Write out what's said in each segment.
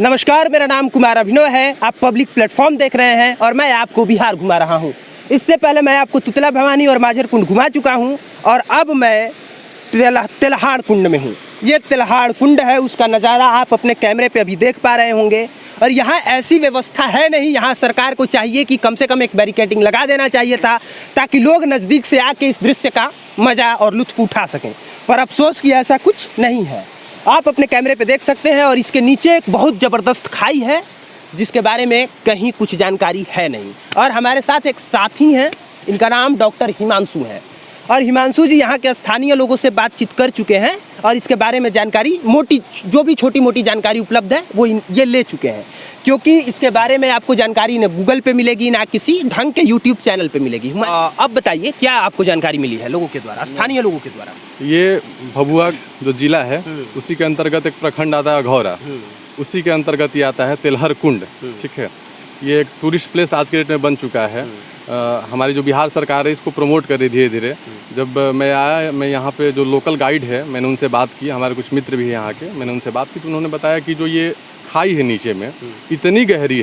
नमस्कार, मेरा नाम कुमार अभिनव है। आप पब्लिक प्लेटफॉर्म देख रहे हैं और मैं आपको बिहार घुमा रहा हूं। इससे पहले मैं आपको तुतला भवानी और माझर कुंड घुमा चुका हूं और अब मैं तेल्हाड़ कुंड में हूं। ये तेल्हाड़ कुंड है, उसका नज़ारा आप अपने कैमरे पे अभी देख पा रहे होंगे। और यहाँ ऐसी व्यवस्था है नहीं, यहाँ सरकार को चाहिए कि कम से कम एक बैरिकेडिंग लगा देना चाहिए था ताकि लोग नज़दीक से आके इस दृश्य का मज़ा और लुत्फ़ उठा सकें, पर अफसोस कि ऐसा कुछ नहीं है। आप अपने कैमरे पे देख सकते हैं और इसके नीचे एक बहुत ज़बरदस्त खाई है जिसके बारे में कहीं कुछ जानकारी है नहीं। और हमारे साथ एक साथी हैं, इनका नाम डॉक्टर हिमांशु है और हिमांशु जी यहाँ के स्थानीय लोगों से बातचीत कर चुके हैं और इसके बारे में जानकारी मोटी जो भी छोटी मोटी जानकारी उपलब्ध है वो ये ले चुके हैं, क्योंकि इसके बारे में आपको जानकारी ना गूगल पे मिलेगी ना किसी ढंग के यूट्यूब चैनल पे मिलेगी। अब बताइए क्या आपको जानकारी मिली है लोगों के द्वारा, स्थानीय लोगों के द्वारा? ये भभुआ जो जिला है उसी के अंतर्गत एक प्रखंड आता है अघौरा, उसी के अंतर्गत ये आता है तेल्हड़ कुंड। ठीक है, ये एक टूरिस्ट प्लेस आज के डेट में बन चुका है। हमारी जो बिहार सरकार है इसको प्रमोट कर रही धीरे धीरे। जब मैं आया, मैं यहाँ पे जो लोकल गाइड है मैंने उनसे बात की, हमारे कुछ मित्र भी हैं यहाँ के, मैंने उनसे बात की तो उन्होंने बताया कि जो ये खाई है नीचे में इतनी गहरी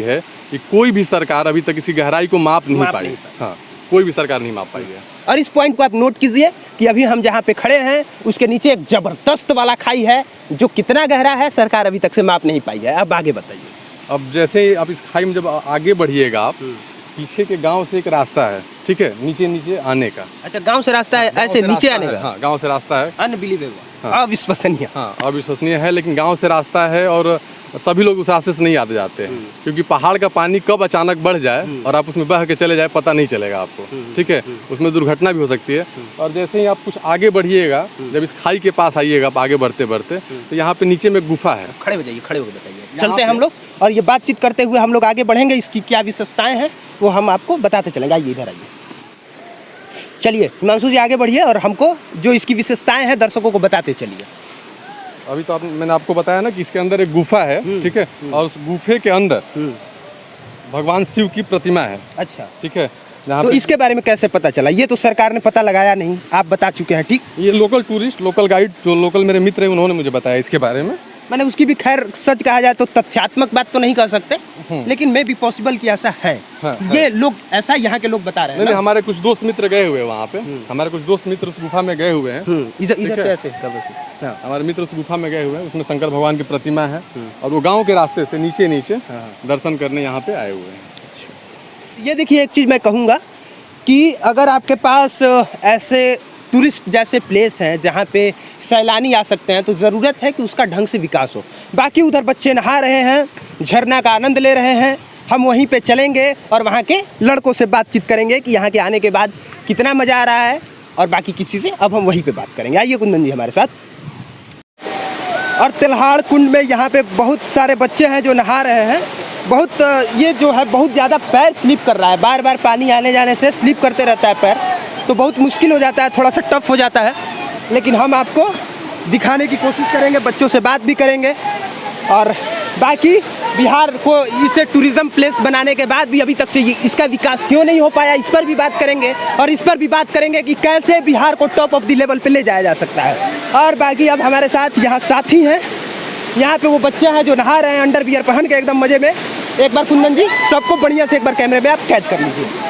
है कि कोई भी सरकार अभी तक इसी गहराई को माप नहीं पाई। हाँ, कोई भी सरकार नहीं माप पाई है। और इस पॉइंट को आप नोट कीजिए कि अभी हम जहाँ पे खड़े हैं उसके नीचे एक जबरदस्त वाला खाई है जो कितना गहरा है सरकार अभी तक से माप नहीं पाई है। अब आगे बताइए। अब जैसे आप इस खाई में जब आगे बढ़िएगा, आप पीछे के गांव से एक रास्ता है, ठीक है, नीचे आने का। अच्छा, गांव से रास्ता है ऐसे नीचे आने का? हाँ, गांव से रास्ता है। अनबिलीवेबल, अविश्वसनीय। हाँ, अविश्वसनीय है, लेकिन गांव से रास्ता है और सभी लोग उस रास्ते से नहीं आते जाते हैं क्योंकि पहाड़ का पानी कब अचानक बढ़ जाए और आप उसमें बह के चले जाए पता नहीं चलेगा आपको। ठीक है, उसमें दुर्घटना भी हो सकती है। और जैसे ही आप कुछ आगे बढ़िएगा, जब इस खाई के पास आइएगा आप आगे बढ़ते बढ़ते, तो यहाँ पे नीचे में गुफा है। खड़े हो जाइए, खड़े होकर बताइए। चलते हैं हम लोग और ये बातचीत करते हुए हम लोग आगे बढ़ेंगे। इसकी क्या विशेषताएं हैं वो हम आपको बताते चलेंगे। आइए इधर आइए, चलिए हिमांशु जी आगे बढ़िए और हमको जो इसकी विशेषताएं हैं दर्शकों को बताते चलिए। अभी तो मैंने आपको बताया ना कि इसके अंदर एक गुफा है, ठीक है, और उस गुफे के अंदर भगवान शिव की प्रतिमा है। अच्छा, ठीक है। तो इसके बारे में कैसे पता चला? ये तो सरकार ने पता लगाया नहीं, आप बता चुके हैं। ठीक, ये लोकल टूरिस्ट, लोकल गाइड, जो लोकल मेरे मित्र हैं उन्होंने मुझे बताया इसके बारे में। मैंने उसकी भी खैर सच कहा जाए तो तथ्यात्मक बात तो नहीं कर सकते, लेकिन मे भी पॉसिबल कि ऐसा है। हाँ, ये लोग ऐसा यहाँ के लोग बता रहे हैं। नहीं, हमारे कुछ दोस्त मित्र गए हुए हैं वहाँ पे। हमारे कुछ दोस्त मित्र उस गुफा में गए हुए हैं। इधर कैसे? हाँ, हमारे मित्र उस गुफा में गए हुए हैं, उसमें शंकर भगवान की प्रतिमा है और वो गाँव के रास्ते से नीचे दर्शन करने यहाँ पे आए हुए हैं। ये देखिए, एक चीज़ मैं कहूँगा कि अगर आपके पास ऐसे टूरिस्ट जैसे प्लेस हैं जहाँ पे सैलानी आ सकते हैं तो ज़रूरत है कि उसका ढंग से विकास हो। बाकी उधर बच्चे नहा रहे हैं, झरना का आनंद ले रहे हैं, हम वहीं पे चलेंगे और वहाँ के लड़कों से बातचीत करेंगे कि यहाँ के आने के बाद कितना मज़ा आ रहा है और बाकी किसी से अब हम वहीं पे बात करेंगे। आइए कुंदन जी हमारे साथ। और तेल्हाड़ कुंड में यहाँ पे बहुत सारे बच्चे हैं जो नहा रहे हैं। बहुत ये जो है बहुत ज़्यादा पैर स्लिप कर रहा है, बार बार पानी आने जाने से स्लिप करते रहता है पैर, तो बहुत मुश्किल हो जाता है, थोड़ा सा टफ हो जाता है। लेकिन हम आपको दिखाने की कोशिश करेंगे, बच्चों से बात भी करेंगे और बाकी बिहार को इसे टूरिज़्म प्लेस बनाने के बाद भी अभी तक से इसका विकास क्यों नहीं हो पाया, इस पर भी बात करेंगे। और इस पर भी बात करेंगे कि कैसे बिहार को टॉप ऑफ द लेवल पे ले जाया जा सकता है। और बाकी अब हमारे साथ यहाँ साथी हैं, यहाँ पे वो बच्चे हैं जो नहा रहे हैं अंडरवियर पहन के एकदम मज़े में। एक बार कुंदन जी सबको बढ़िया से एक बार कैमरे में आप कैद कर लीजिए।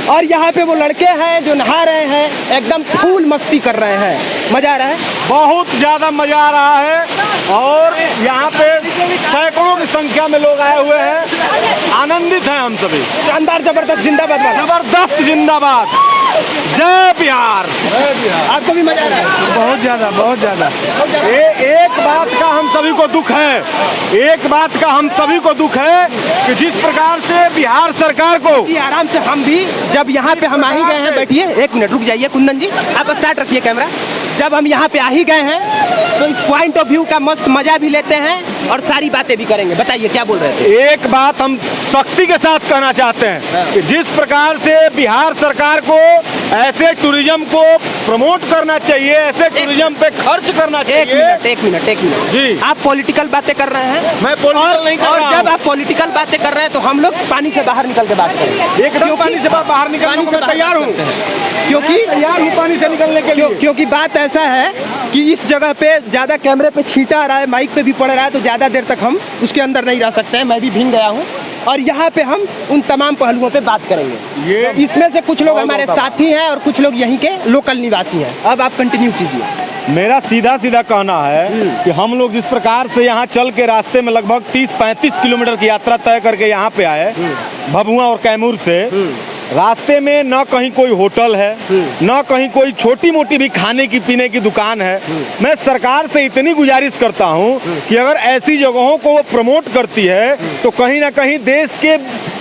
और यहाँ पे वो लड़के हैं जो नहा रहे हैं, एकदम फुल मस्ती कर रहे हैं, मजा आ रहा है, बहुत ज़्यादा मज़ा आ रहा है। और यहाँ पे सैकड़ों की संख्या में लोग आए हुए हैं, आनंदित हैं हम सभी। शानदार, जबरदस्त, जिंदाबाद वाला, जबरदस्त जिंदाबाद, जय बिहार। आपको भी मजा आ रहा है? बहुत ज़्यादा, बहुत ज़्यादा। एक बात का हम सभी को दुख है, एक बात का हम सभी को दुख है कि जिस प्रकार से बिहार सरकार को, आराम से हम भी जब यहाँ पे हम आ ही गए हैं, बैठिए एक मिनट रुक जाइए कुंदन जी, आप स्टार्ट रखिए कैमरा। जब हम यहाँ पे आ ही गए हैं तो इस पॉइंट ऑफ व्यू का मस्त मजा भी लेते हैं और सारी बातें भी करेंगे। बताइए क्या बोल रहे थे? एक बात हम सख्ती के साथ कहना चाहते हैं कि जिस प्रकार से बिहार सरकार को ऐसे टूरिज्म को प्रमोट करना चाहिए, ऐसे टूरिज्म पे खर्च करना चाहिए। एक मिनट जी। आप पॉलिटिकल बातें कर रहे हैं। मैं पॉलिटिकल नहीं कर और रहा जब हूं। आप पॉलिटिकल बातें कर रहे हैं तो हम लोग पानी से बाहर निकल के बात करें। एकदम पानी से बाहर निकलने को मैं तैयार हूँ, क्योंकि तैयार हूँ पानी से निकलने के लिए। क्योंकि बात ऐसा है कि इस जगह पे ज़्यादा कैमरे पे छींटा आ रहा है, माइक पे भी पड़ रहा है, तो ज़्यादा देर तक हम उसके अंदर नहीं रह सकते हैं। मैं भी भीग गया हूँ और यहाँ पे हम उन तमाम पहलुओं पे बात करेंगे। ये इसमें से कुछ लोग हमारे साथी हैं और कुछ लोग यहीं के लोकल निवासी हैं। अब आप कंटिन्यू कीजिए। मेरा सीधा सीधा कहना है कि हम लोग जिस प्रकार से यहाँ चल के रास्ते में लगभग 30-35 किलोमीटर की यात्रा तय करके यहाँ पे आए भभुआ और कैमूर से, रास्ते में न कहीं कोई होटल है, न कहीं कोई छोटी मोटी भी खाने की पीने की दुकान है। मैं सरकार से इतनी गुजारिश करता हूँ कि अगर ऐसी जगहों को वो प्रमोट करती है तो कहीं ना कहीं देश के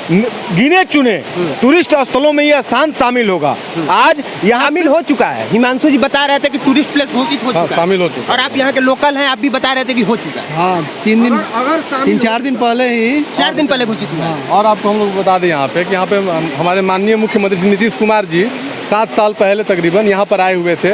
गिने चुने टूरिस्ट स्थलों में ये स्थान शामिल होगा। आज यहाँ शामिल हो चुका है। हिमांशु जी बता रहे थे कि टूरिस्ट प्लेस घोषित हो चुका है। शामिल हो चुका और आप यहाँ के लोकल हैं, आप भी बता रहे थे कि हो चुका है। हाँ, 3-4 दिन पहले ही 4 दिन पहले घोषित हुआ है। और आपको हम लोग बता दें यहाँ पे कि यहाँ पे हमारे माननीय मुख्यमंत्री श्री नीतीश कुमार जी 7 साल पहले तकरीबन यहाँ पर आए हुए थे,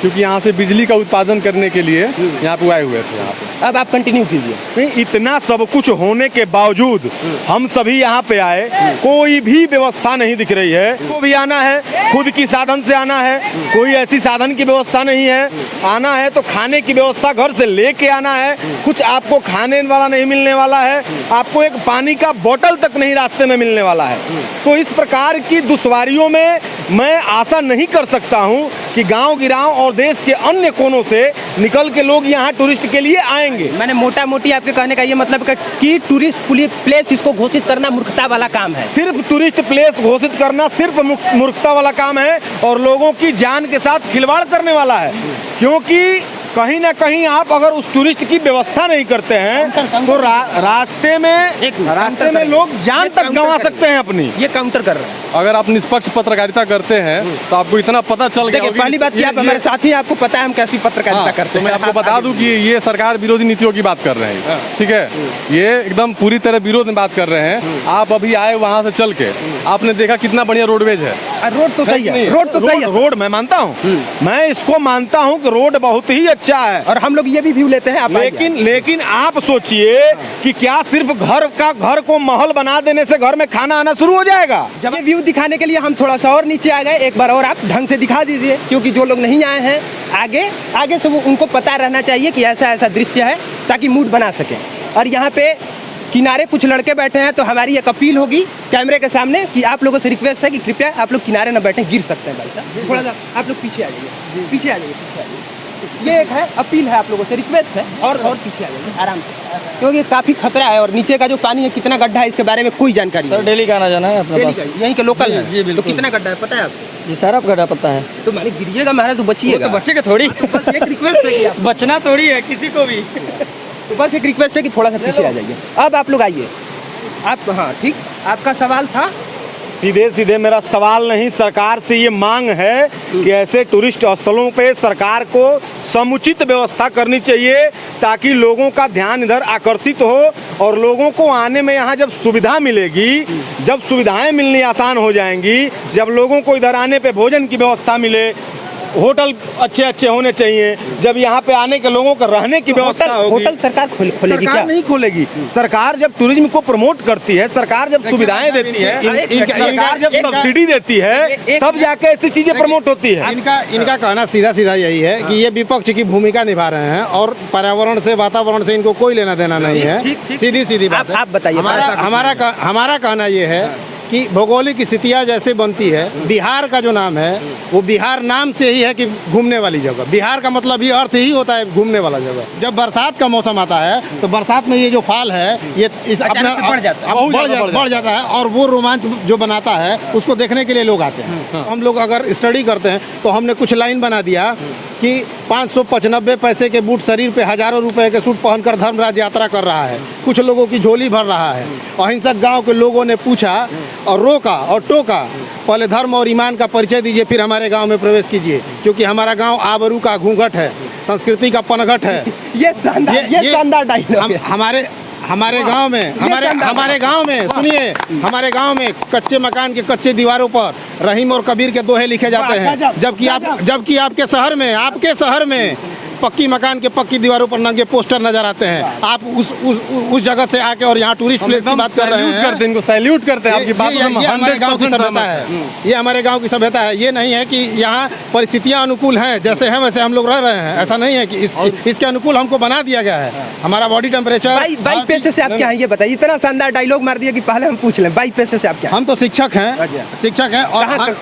क्योंकि यहाँ से बिजली का उत्पादन करने के लिए यहाँ पे आए हुए थे। यहाँ पे अब आप कंटिन्यू कीजिए। नहीं, इतना सब कुछ होने के बावजूद हम सभी यहाँ पे आए, कोई भी व्यवस्था नहीं दिख रही है। को भी आना है खुद की साधन से आना है, कोई ऐसी साधन की व्यवस्था नहीं है। आना है तो खाने की व्यवस्था घर से लेके आना है, कुछ आपको खाने वाला नहीं मिलने वाला है, आपको एक पानी का बोतल तक नहीं रास्ते में मिलने वाला है। तो इस प्रकार की दुश्वारियों में मैं आशा नहीं कर सकता हूँ कि गाँव गिराव और देश के अन्य कोनों से निकल के लोग यहाँ टूरिस्ट के लिए आएंगे। मैंने मोटा मोटी आपके कहने का ये मतलब कि टूरिस्ट प्लेस इसको घोषित करना मूर्खता वाला काम है। सिर्फ टूरिस्ट प्लेस घोषित करना सिर्फ मूर्खता वाला काम है और लोगों की जान के साथ खिलवाड़ करने वाला है, क्योंकि कहीं ना कहीं आप अगर उस टूरिस्ट की व्यवस्था नहीं करते हैं तो रास्ते में लोग जान तक गंवा सकते हैं अपनी। ये काउंटर कर रहे हैं। अगर आप निष्पक्ष पत्रकारिता करते हैं तो आपको इतना पता चल गया देखिए, होगा। पहली बात कि आप हमारे साथी हैं, आपको पता है हम कैसी पत्रकारिता करते तो हैं। मैं आपको बता दूं कि ये सरकार विरोधी नीतियों की बात कर रहे हैं, ठीक है। ये एकदम पूरी तरह विरोध में बात कर रहे हैं। आप अभी आए वहाँ से चल के, आपने देखा कितना बढ़िया रोडवेज है। रोड तो सही है, रोड तो सही है। रोड मैं मानता हूँ, मैं इसको मानता हूँ कि रोड बहुत ही अच्छा है और हम लोग ये भी व्यू लेते हैं। आप लेकिन आप सोचिए कि क्या सिर्फ घर को महल बना देने से घर में खाना आना शुरू हो जाएगा? जब ये व्यू दिखाने के लिए हम थोड़ा सा और नीचे आ गए, एक बार और आप ढंग से दिखा दीजिए, क्योंकि जो लोग नहीं आए हैं आगे से वो उनको पता रहना चाहिए कि ऐसा ऐसा दृश्य है, ताकि मूड बना सकें। और यहाँ पे किनारे कुछ लड़के बैठे हैं, तो हमारी एक अपील होगी कैमरे के सामने कि आप लोगों से रिक्वेस्ट है कि कृपया आप लोग किनारे न बैठें, गिर सकते हैं भाई साहब। थोड़ा सा आप लोग पीछे आ जाइए, पीछे आ जाइए। ये एक है अपील है, आप लोगों से रिक्वेस्ट है, और पीछे आ जाइए आराम से, क्योंकि काफ़ी खतरा है और नीचे का जो पानी है कितना गड्ढा है इसके बारे में कोई जानकारी नहीं। डेली का आना जाना है अपने पास। यहीं के लोकल है। जी, तो बिल्कुल। कितना गड्ढा है पता है आपको? जी सर, आप गड्ढा पता है तो मालिक गिरिएगा महाराज तो बचिएगा। बच्चे का थोड़ी बस एक रिक्वेस्ट है कि आप बचना थोड़ी है किसी को भी। तो बस एक रिक्वेस्ट है कि थोड़ा सा पीछे आ जाइए। अब आप लोग आइए। आप हाँ ठीक, आपका सवाल था। सीधे सीधे मेरा सवाल नहीं, सरकार से ये मांग है कि ऐसे टूरिस्ट स्थलों पे सरकार को समुचित व्यवस्था करनी चाहिए, ताकि लोगों का ध्यान इधर आकर्षित हो और लोगों को आने में यहाँ जब सुविधा मिलेगी, जब सुविधाएं मिलनी आसान हो जाएंगी, जब लोगों को इधर आने पे भोजन की व्यवस्था मिले, होटल अच्छे अच्छे होने चाहिए, जब यहाँ पे आने के लोगों का रहने की व्यवस्था होगी। होटल सरकार खोलेगी सरकार क्या? नहीं खोलेगी। सरकार जब टूरिज्म को प्रमोट करती है, सरकार जब सुविधाएं देती है, सरकार जब सब्सिडी देती है, तब जाके ऐसी चीजें प्रमोट होती है। इनका कहना सीधा सीधा यही है कि ये विपक्ष की भूमिका निभा रहे हैं और पर्यावरण से, वातावरण से इनको कोई लेना देना नहीं है। सीधी सीधी बात है। आप बताइए। हमारा कहना ये है कि भौगोलिक स्थितियाँ जैसे बनती है, बिहार का जो नाम है वो बिहार नाम से ही है कि घूमने वाली जगह। बिहार का मतलब ये अर्थ ही होता है घूमने वाला जगह। जब बरसात का मौसम आता है तो बरसात में ये जो फाल है ये इस अपना बढ़ जाता है और वो रोमांच जो बनाता है उसको देखने के लिए लोग आते हैं। हम लोग अगर स्टडी करते हैं तो हमने कुछ लाइन बना दिया कि 595 पैसे के बूट शरीर पे हजारों रुपए के सूट पहनकर धर्मराज यात्रा कर रहा है, कुछ लोगों की झोली भर रहा है। अहिंसक गांव के लोगों ने पूछा और रोका और टोका, पहले धर्म और ईमान का परिचय दीजिए, फिर हमारे गांव में प्रवेश कीजिए, क्योंकि हमारा गांव आबरू का घूंघट है, संस्कृति का पनघट है। ये शानदार डायलॉग है। हमारे गांव में शानदार हमारे गांव में सुनिए, हमारे गांव में कच्चे मकान के कच्चे दीवारों पर रहीम और कबीर के दोहे लिखे जाते हैं, जबकि आपके शहर में पक्की मकान के पक्की दीवारों पर नंगे पोस्टर नजर आते हैं। आप उस जगह से आके और यहाँ टूरिस्ट प्लेस की बात कर रहे हैं। करते हैं, इनको सैल्यूट करते हैं। आपकी बात ये हमारे गांव की सभ्यता है, ये हमारे गांव की सभ्यता है। ये नहीं है कि यहाँ परिस्थितियाँ अनुकूल हैं, जैसे हैं वैसे हम लोग रह रहे हैं। ऐसा नहीं है कि इसके अनुकूल हमको बना दिया गया है। हमारा बॉडी टेम्परेचर। बाई पैसे से आप क्या हैं ये बताइए, इतना शानदार डायलॉग मार दिया कि पहले हम पूछ लें, बाई पैसे से आप क्या? हम तो शिक्षक हैं और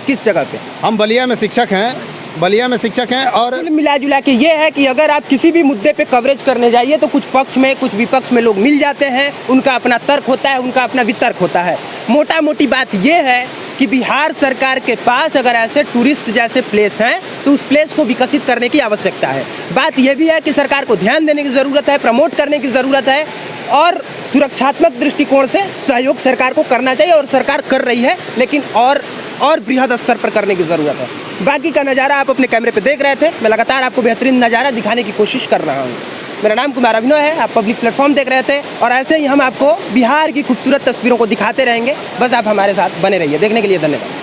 किस जगह पे? हम बलिया में शिक्षक हैं और कुल मिला जुला के ये है कि अगर आप किसी भी मुद्दे पे कवरेज करने जाइए तो कुछ पक्ष में कुछ विपक्ष में लोग मिल जाते हैं, उनका अपना तर्क होता है, उनका अपना वितर्क होता है। मोटा मोटी बात ये है कि बिहार सरकार के पास अगर ऐसे टूरिस्ट जैसे प्लेस हैं तो उस प्लेस को विकसित करने की आवश्यकता है। बात यह भी है कि सरकार को ध्यान देने की ज़रूरत है, प्रमोट करने की ज़रूरत है और सुरक्षात्मक दृष्टिकोण से सहयोग सरकार को करना चाहिए और सरकार कर रही है, लेकिन और बृहद स्तर पर करने की ज़रूरत है। बाकी का नज़ारा आप अपने कैमरे पे देख रहे थे, मैं लगातार आपको बेहतरीन नज़ारा दिखाने की कोशिश कर रहा हूँ। मेरा नाम कुमार अभिनव है, आप पब्लिक प्लेटफॉर्म देख रहे थे और ऐसे ही हम आपको बिहार की खूबसूरत तस्वीरों को दिखाते रहेंगे। बस आप हमारे साथ बने रहिए। देखने के लिए धन्यवाद।